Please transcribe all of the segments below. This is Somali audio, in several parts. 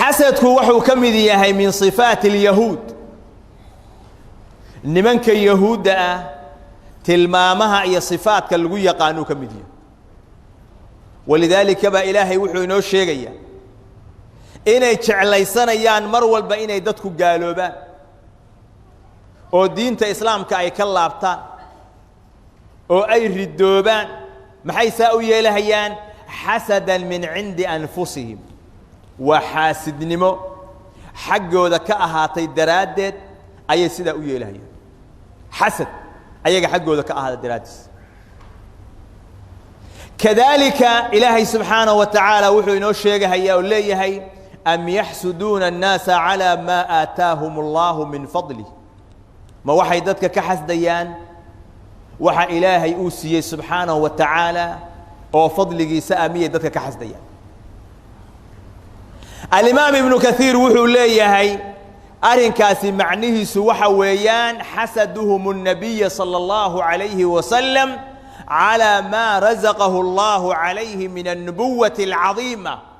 حسدك وحو كمدي هي من صفات اليهود نمنك يهود تلمامها هي صفات كالغو يقانو كمدي ولذلك با إلهي وحو إنو شيغيا إنay jeclaysanayaan mar walba inay dadku gaaloobaan oo diinta islaamka ay ka laabtaan oo ay ridoobaan maxay saa u yeelahayaan hasadan min indi anfusihim wa hasidnimo xaggooda ka ahaatay daraadeed ayay sida u yeelahayaan hasad ayaga xaggooda ka ahaatay daraadiis kadalika ilaahi subhanahu wa ta'ala wuxuu inoo sheegayaa oo leeyahay أم يحسدون الناس على ما آتاهم الله من فضله ما وحي ددك كحسديان وحي إلهي أوسي سبحانه وتعالى أو فضله سأمية ددك كحسديان الإمام ابن كثير وحو ليهي أرين كاسي معنيه سوحا ويان حسدهم النبي صلى الله عليه وسلم على ما رزقه الله عليه من النبوة العظيمة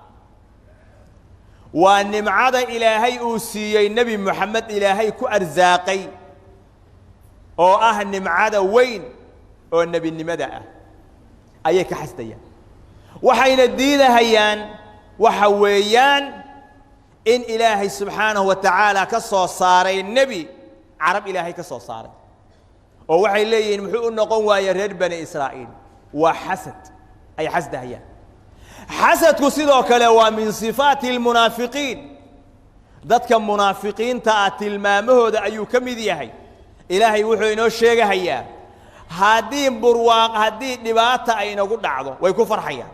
والنمعة إلهي أوسيي النبي محمد إلهي كأرزاقي أو النمعة وين أو النبي النمدأ أيك حسديا وحين الدين هيان وحويان إن إلهي سبحانه وتعالى كصو صاري النبي عرب إلهي كصو صاري ووحي لي محو النقوم ويرد بني إسرائيل وحسد أي حسد هيان حسدك سيدو كلا من صفات المنافقين ذاتك المنافقين تأتي المامه دا أيو كميدي هي إلهي وحو إنو الشيغة هيا هادين برواق هادين نباتا أينو قد عضو ويكفر حيا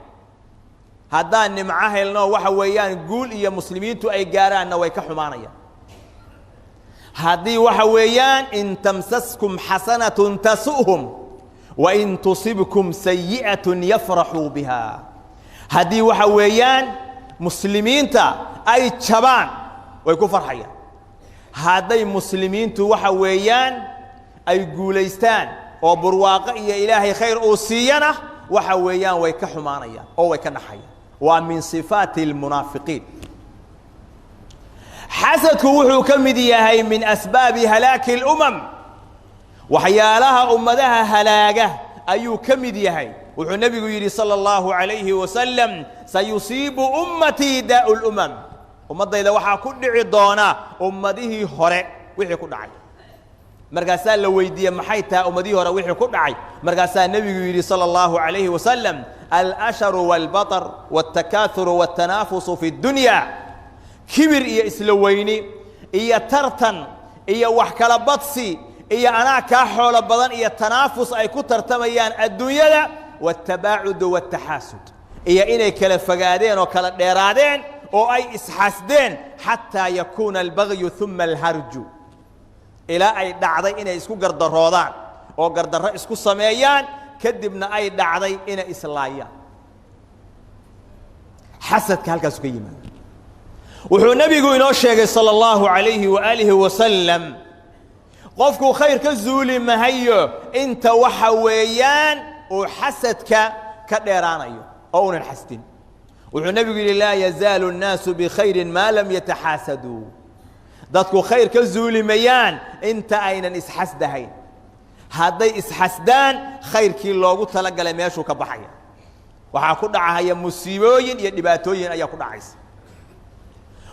هادان نمعاه لنا وحويان قول إيا مسلمين تو أي قاران ويكحو مانيا هادي وحويان إن تمسسكم حسنة تسؤهم وإن تصبكم سيئة يفرحوا بها هدي وحويان مسلمين تا أي شبان ويكون فرحيا هذي مسلمين تو وحويان أي جوليستان وبرواقية إلهي خير أوسينا وحويان ويكحمانيا أو ويكنحيا ومن صفات المنافقين حسدك وحو كمديا هي من أسباب هلاك الأمم وحيالها أمدها هلاقه أيو كمديا هي والنبي يقول صلى الله عليه وسلم سيصيب أمتي داء الأمم أمتي إذا وحا كل عضانا أمته هراء وحي كل عي مرقاسان لو يدي محيطها أمته هراء وحي كل عي مرقاسان النبي يقول صلى الله عليه وسلم الأشر والبطر والتكاثر والتنافس في الدنيا كبر إيا إسلويني إيا ترتن إيا وحكال بطسي إيا أنا كاحول بضان إيا التنافس أي كتر تميان الدنيا والتباعد والتحاسد إيا إني كلا فقادين وكلا ديرادين أو أي إسحاسدين حتى يكون البغي ثم الهرج إلى أي دعضي إني إسكو قرد الروضان أو قرد الرئيسكو سميان كدبنا أي دعضي إني إسلايان حسد كهالك سكيما وحو النبي يقول الشيخ صلى الله عليه وآله وسلم قفكو خير كالزولي مهيو انت وحويان وحسدك كديرانيو او الحسدين والنبي يقول لا يزال الناس بخير ما لم يتحاسدوا ذاتكو خير كالزولي ميان انت اين اسحسدهين هذا اسحسدان خير كي لوغو تلقى لميشو كبحيا وحا كدعا هيا مصيبوين يدباتوين ايا كدعيس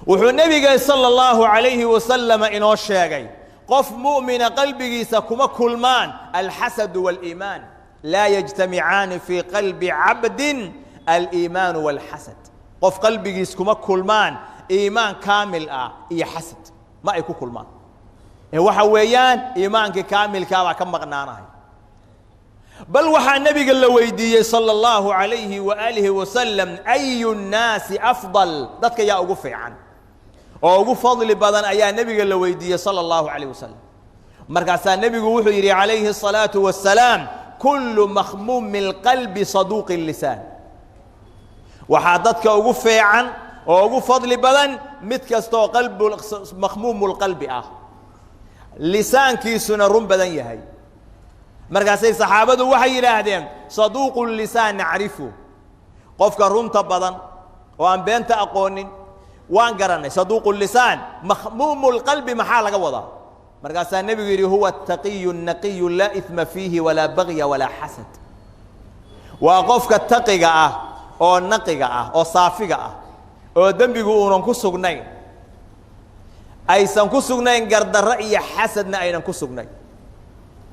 والنبي صلى الله عليه وسلم انو الشيغي قف مؤمن قلبي سكما كلمان الحسد والإيمان لا يجتمعان في قلب عبد الإيمان والحسد قف قلبي سكما كلمان إيمان كامل إيا حسد ما يكو كلمان هو حويان إيمان كامل كما كم مغنانا بل وحى النبي قال ويدي صلى الله عليه وآله وسلم أي الناس أفضل ذاتك يا أقفي عنه أو فضل بدن أيها النبي قال ويدي صلى الله عليه وسلم مركز النبي وحي عليه الصلاة والسلام كل مخموم القلب صدوق اللسان وحادتك أقفي عن أو فضل بدن متكستو قلب مخموم القلب لسان كيسنا رم بدن يهي مركز صحابته وحي لهدين صدوق اللسان نعرفه قفك رمت بدن وأن بنت أقونين وان قرن صدوق اللسان مخموم القلب محال قوضا مرقاس النبي يقول هو التقي النقي لا إثم فيه ولا بغي ولا حسد وقفك التقي أو النقي أو صافي أو دنبي يقولون كسرنين أي سنكسرنين قرد الرأي حسدنا أي نكسرنين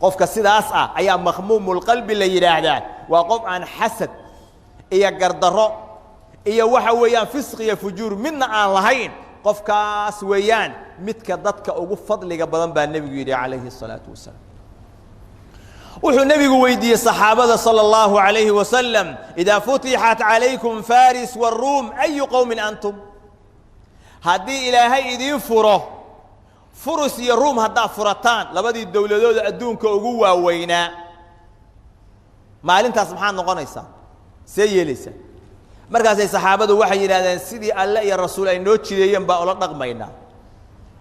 قفك السيدة أسعى أي مخموم القلب اللي يراهدان وقف عن حسد إيا قرد الرأي إيا وحا ويان فسق يا فجور منا aan lahayn qofkaas weeyaan midka dadka ugu fadliga badan baa nabigu yiri calayhi salaatu wasalaam wuxuu nabigu weydiiyay saxaabada sallallahu alayhi wasallam idha futihat alaykum faris wal rum ay qawmin antum hadii ilaahay idin furo furus iyo rum hadaa furataan labadii dawladood adduunka ugu waaweynaa maalintaas maxaa noqonaysaa seeyelisa markaasay saxaabadu waxay yiraahdeen sidii alle iyo rasuul ay noo jireeyeen baa ula dhaqmayna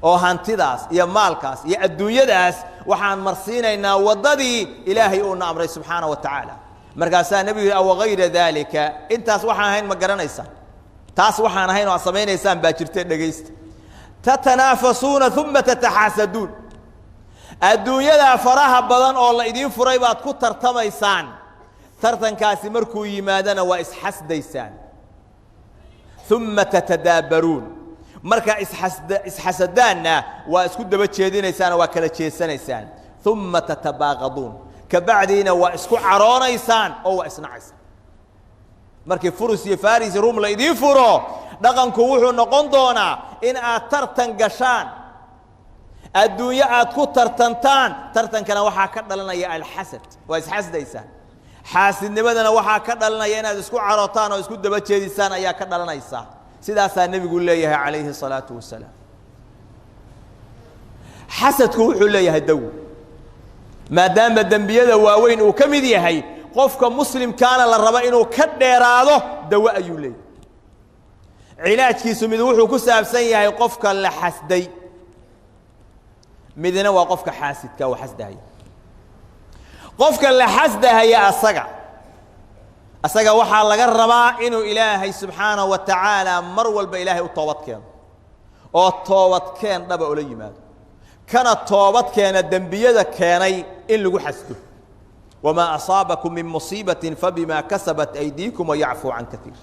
oo hantidaas iyo maalkaas iyo adduunyadaas waxaan marsiinaynaa wadadii ilaahay uu amray subhanahu wa ta'ala markaasaa nabiga aw ghayra dalika intaas waxaan ahayn ma garanaysaa taas waxaan ahayn oo sameeynaysan baa jirtay dhageysta tatanafasuuna thumma tatahasadun adduunyada faraha badan oo la idin furay baad ku tartamaysaan tartankaasi markuu yimaadana waa isxasdaysaan ثم تتدابرون مركا اسحسدانا واسكو دبا جيدينيسان وا كلا جيسانيسان ثم تتباغضون كبعدين واسكو عرونيسان او اسنعيسان markii furus iyo faris room la idin furo dhaqanku wuxuu noqon doonaa in aad tartan gashaan adduunyo aad ku tartantaan tartankana waxa ka dhalanaya alxasad waa isxasdaysaan xaasidnimadana waxa ka dhalanaya inaad isku carootaan oo isku daba jeedisaan ayaa ka dhalanaysa sidaas nabigu leeyahay calayhi salaatu wasalaam xasadku wuxuu leeyahay daw maadaama dambiyada waaweyn uu ka mid yahay qofka muslimkaana la raba inuu ka dheeraado dawa ayuu leeyahay cilaajkiisu mid wuxuu ku saabsan yahay qofka la xasday midna waa qofka xaasidka oo xasdahay qofka la xasdahay asaga waxa laga rabaa inuu ilaahay subhanahu wa ta'ala mar walba ilaahay u toobad keeno oo toobad keen dhaba ula yimaado kana toobad keena dambiyada keenay in lagu xasdo wama asabakum min musibatin fabima kasabat aydikum wa ya'fu an kathir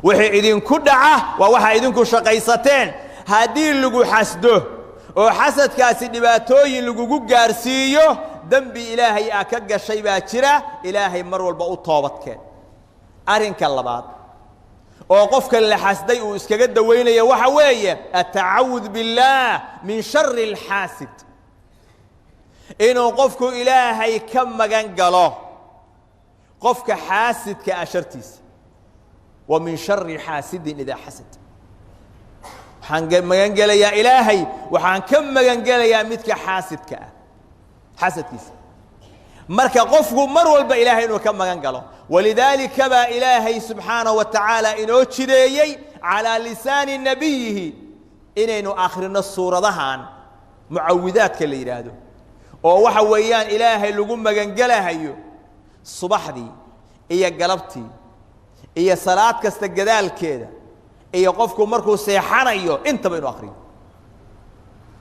wixii idin ku dhaca waa waxa idin ku shaqaysateen hadii lagu xasdo oo xasadkaasi dhibaatooyin lagu gaarsiiyo dambi ilaahay ka gashay baa jira ilaahay mar walba u toobad keen arinka labaad oo qofka la xasday uu iskaga daweynayo waxa weeye ata'awud billah min sharri alhasid inuu qofku ilaahay ka magan galo qofka xaasidka ashartiisa wa min sharri hasidin idha hasad waxaan magan galayaa ilaahay waxaan ka magan galayaa midka xaasidka حسدكيس مركا قفكو مرول بإلهي إنه كم مغنقله ولذلك با إلهي سبحانه وتعالى إنه تشديي على لسان نبيه إنه آخرنا الصورة ذهان معوذات كاللي يرادو ووحويان إلهي اللي قم مغنقله هيو الصباح دي إيا قلبتي إيا صلاة كستقدال كده إيا قفكو مركو سيحانا إيو انت بينو آخرين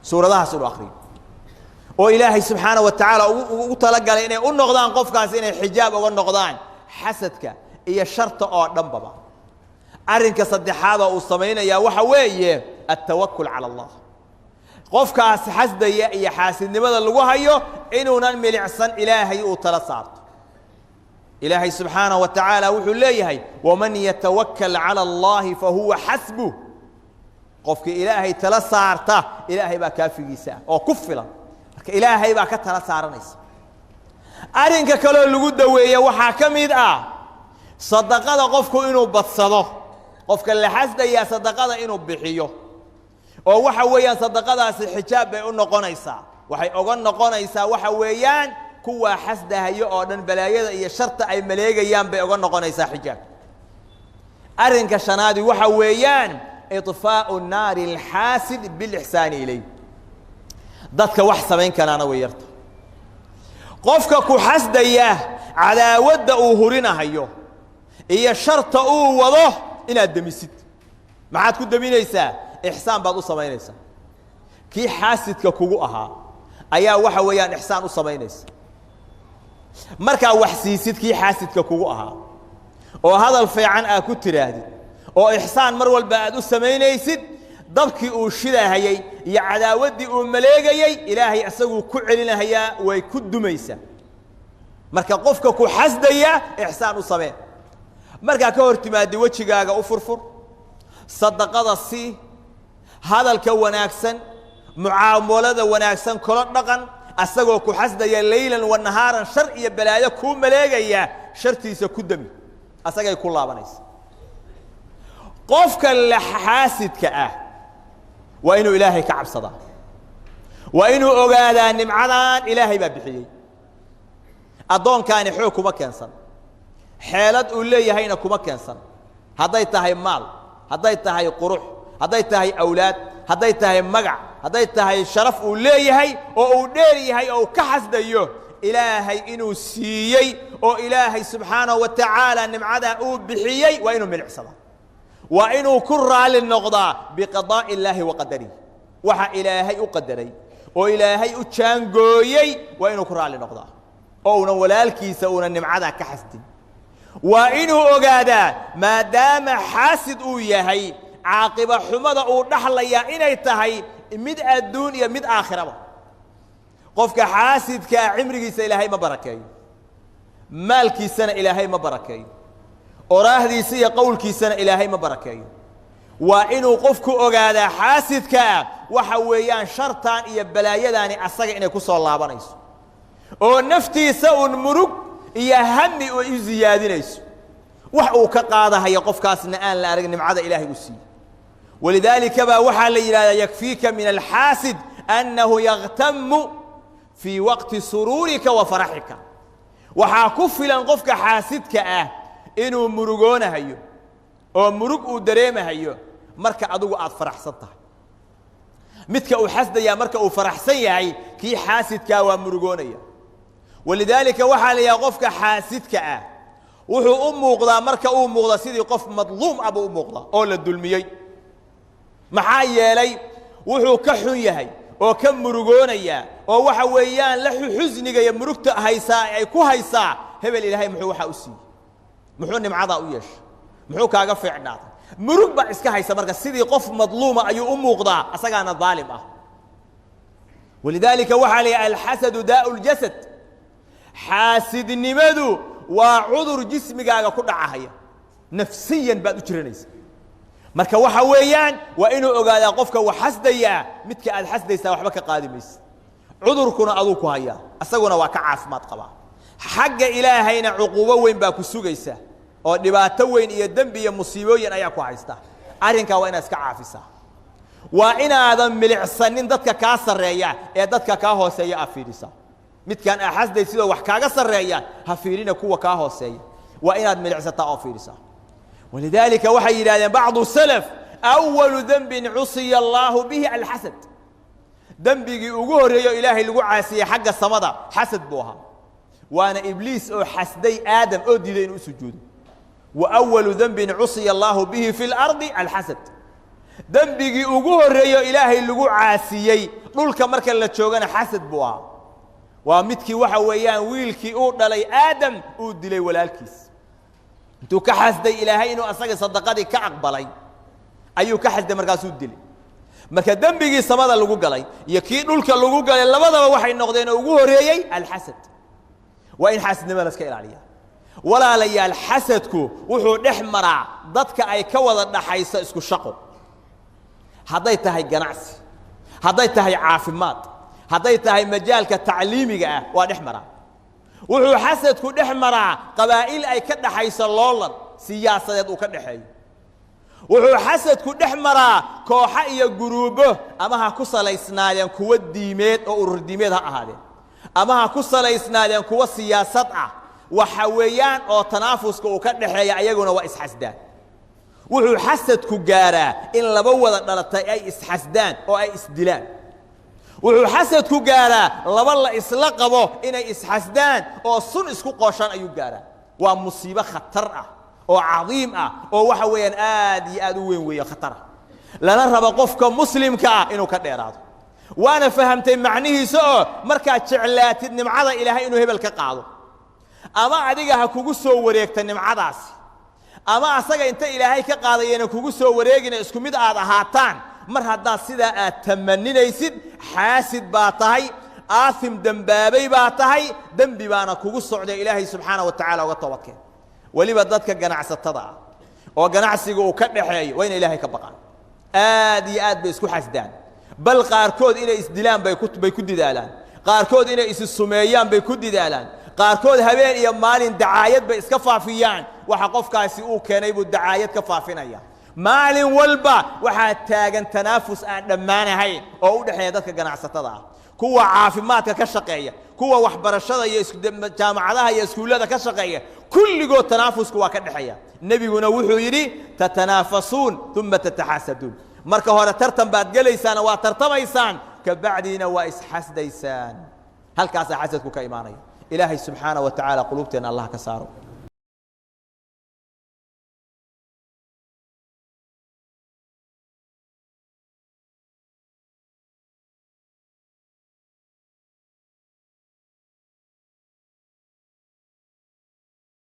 صورة ذهان صورة آخرين oo ilaahay subhanahu wa ta'ala uu talagalay inay u noqdaan qofkaas inay xijaab uga noqdaan xasadka iyo sharta oo dhanbaba arinka saddexaad oo sameeynaya waxa weeye at-tawakkul ala Allah qofkaas xasdaya iyo xaasidnimada lagu hayo inuunan milicsan ilaahay uu tala saarto ilaahay subhanahu wa ta'ala wuxuu leeyahay waman yatawakkal ala Allah fa huwa hasbuh qofka ilaahay tala saarta ilaahay baa kaafigiisa oo ku filan إلهي بقى كتر سارنيس أرينك كلو لجود دوية وحاكميد صدقة قفكو إنه بتصده قفك اللي حسده يا صدقة إنه بحيه أو وحويان صدقة حجاب بيقولنا قنيسة وحي أقولنا قنيسة وحويان كوا حسده يقعدن بلايا يا شرط أي ملاجا يام بيقولنا قنيسة حجاب أرينك شنادي وحويان إطفاء النار الحاسد بالإحسان إليه dadka wax sameyn karaana way yarta qofka ku xasdaya cadaawada uu hurinahayo iyo sharta uu wado inaad damisid maxaad ku daminaysaa ixsaan baad u samaynaysaa kii xaasidka kugu ahaa ayaa waxa weeyaan ixsaan u samaynaysa markaa wax siisid kii xaasidka kugu ahaa oo hadal fiican aad ku tiraahdid oo ixsaan mar walba aad u samaynaysid dabkii uu shidahayay iyo cadaawaddii uu maleegayay ilaahay asaguu ku celinahayaa way ku dumaysaa marka qofka ku xasdaya ixsaan u samee markaa ka hor timaadi wejigaaga u furfur sadaqada sii hadalka wanaagsan mucaamalada wanaagsan kula dhaqan asagoo ku xasdaya laylan wa nahaaran shar iyo balaayo kuu maleegaya shartiisa ku dami asagay ku laabanaysa qofka la xaasidka ah waa inuu ilaahay ka cabsadaa waa inuu ogaadaa nimcadan ilaahay baa bixiyey addoonkaani xoog kuma keensan xeelad uu leeyahayna kuma keensan hadday tahay maal hadday tahay qurux hadday tahay awlaad hadday tahay magac hadday tahay sharaf uu leeyahay oo uu dheer yahay oo uu ka xasdayo ilaahay inuu siiyey oo ilaahay subxaanahu wa tacaala nimcadaa uu bixiyey waa inuu milicsadaa waa inuu ku raali noqdaa biqadaa'i illaahi wa qadarihi waxa ilaahay u qadaray oo ilaahay u jaangooyey waa inuu ku raali noqdaa oo una walaalkiisa una nimcadaa ka xasdin waa inuu ogaadaa maadaama xaasid uu yahay caaqiba xumada uu dhaxlayaa inay tahay mid adduun iyo mid aakhiraba qofka xaasidkaa cimrigiisa ilaahay ma barakeeyo maalkiisana ilaahay ma barakeeyo oraahdiisa iyo qowlkiisana ilaahay ma barakeeyo waa inuu qofku ogaadaa xaasidkaa waxa weeyaan shartan iyo balaayadaani asaga inay ku soo laabanayso oo naftiisa uun murug iyo hami oo u ziyaadinayso wax uu ka qaadahayo qofkaasna aan la arag nimcada ilaahay u siiyey walidaalika baa waxaa la yidhahdaa yakfiika min alxaasid annahu yagtamu fii waqti suruurika wa faraxika waxaa ku filan qofka xaasidka ah inuu murugoonahayo oo murug uu dareemahayo marka adigu aad faraxsan tahay midka uu xasdayaa marka uu faraxsan yahay kii xaasidkaa waa murugoonaya walidaalika waxaa la yidhaha qofka xaasidka ah wuxuu u muuqdaa marka uu muuqda sidii qof madluum ah buu u muuqdaa oo la dulmiyey maxaa yeelay wuxuu ka xun yahay oo ka murugoonaya oo waxa weeyaan la xusniga iyo murugta haysaa ay ku haysaa hebel ilaahay muxuu waxa u siiyey muxuu nimcadaa u yeeshay muxuu kaaga fiicnaaday murug baa iska haysa marka sidii qof madluuma ayuu u muuqdaa asagaana daalim ah walidaalika waxaa la yidhaha alxasadu daa'u ljasad xaasidnimadu waa cudur jismigaaga ku dhacahaya nafsiyan baad u jiranaysa marka waxa weeyaan waa inuu ogaadaa qofka wax xasdayaa midka aad xasdaysaa waxba ka qaadi maysa cudurkuna aduu ku hayaa asaguna waa ka caafimaad qabaa xagga ilaahayna cuquubo weyn baa ku sugaysa oo dhibaato weyn iyo dembi iyo musiibooyin ayaa ku haysta arrinkaa waa inaad iska caafisaa waa inaadan milicsanin dadka kaa sarreeya ee dadka kaa hooseeya aad fiidhisaa midkaan aa xasday sidoo wax kaaga sarreeya ha fiidhina kuwa kaa hooseeya waa inaad milicsataa oo fiidhisaa walidaalika waxay yidhahdeen bacdu salaf awalu dembin cusiya allaahu bihi alxasad dembigii ugu horreeyo ilaahay lagu caasiyey xagga samada xasad buu ahaa waana ibliis oo xasday aadam oo diiday inuu u sujuudo wa awalu dembin cusiya allaahu bihi fi lardi alxasad dembigii ugu horreeyo ilaahay lagu caasiyey dhulka marka la joogana xasad buu ahaa waa midkii waxa weeyaan wiilkii uu dhalay aadam uu dilay walaalkiis intuu ka xasday ilaahay inuu asaga sadaqadii ka aqbalay ayuu ka xasday markaasuu dilay marka dembigii samada lagu galay iyo kii dhulka lagu galay labadaba waxay noqdeen oo ugu horreeyey alxasad waa in xaasidnimada la iska ilaaliyaa walaalayaal xasadku wuxuu dhex maraa dadka ay ka wada dhaxayso isku shaqo hadday tahay ganacsi hadday tahay caafimaad hadday tahay majaalka tacliimiga ah waa dhex maraa wuxuu xasadku dhex maraa qabaa'il ay ka dhaxayso loolan siyaasadeed uu ka dhexeeyo wuxuu xasadku dhex maraa kooxo iyo guruubo ama ha ku salaysnaadeen kuwa diimeed oo urur diimeed ha ahaadeen ama ha ku salaysnaadeen kuwa siyaasad ah waxa weeyaan oo tanaafuska uu ka dhexeeya ayaguna waa isxasdaan wuxuu xasadku gaaraa in laba wada dhalatay ay isxasdaan oo ay isdilaan wuxuu xasadku gaaraa laba la isla qabo inay isxasdaan oo sun isku qooshaan ayuu gaaraa waa musiibo khatar ah oo cadiim ah oo waxa weeyaan aad iyo aad u weyn weeye khatar lana rabo qofka muslimka ah inuu ka dheeraado waana fahamtay macnihiisa oo markaa jeclaatid nimcada ilaahay inuu hebel ka qaado ama adiga ha kugu soo wareegta nimcadaas ama asaga inta ilaahay ka qaadayna kugu soo wareegina isku mid aad ahaataan mar haddaa sidaa aad tamaninaysid xaasid baa tahay aathim dambaabay baa tahay dambi baana kugu socday ilaahay subxaanahu wa tacaala uga toobadkeen weliba dadka ganacsatada ah oo ganacsiga uu ka dhaxeeyo waa inay ilaahay ka baqaan aad iyo aad bay isku xasdaan bal qaarkood inay isdilaan bay ku didaalaan qaarkood inay is sumeeyaan bay ku didaalaan qaarkood habeen iyo maalin dacaayad bay iska faafiyaan waxa qofkaasi uu keenay buu dacaayad ka faafinaya maalin walba waxaa taagan tanaafus aan dhammaanahayn oo u dhexeeya dadka ganacsatada ah kuwa caafimaadka ka shaqeeya kuwa waxbarashada iyo jaamacadaha iyo iskuullada ka shaqeeya kulligood tanaafusku waa ka dhexeeya nebiguna wuxuu yidhi tatanaafasuun uma tataxaasaduun marka hore tartan baad gelaysaan waa tartamaysaan kabacdiina waa isxasdaysaan halkaasaa xasadku ka imaanaya ilaahay subxaanahu wa tacaala quluubteena allah ka saaro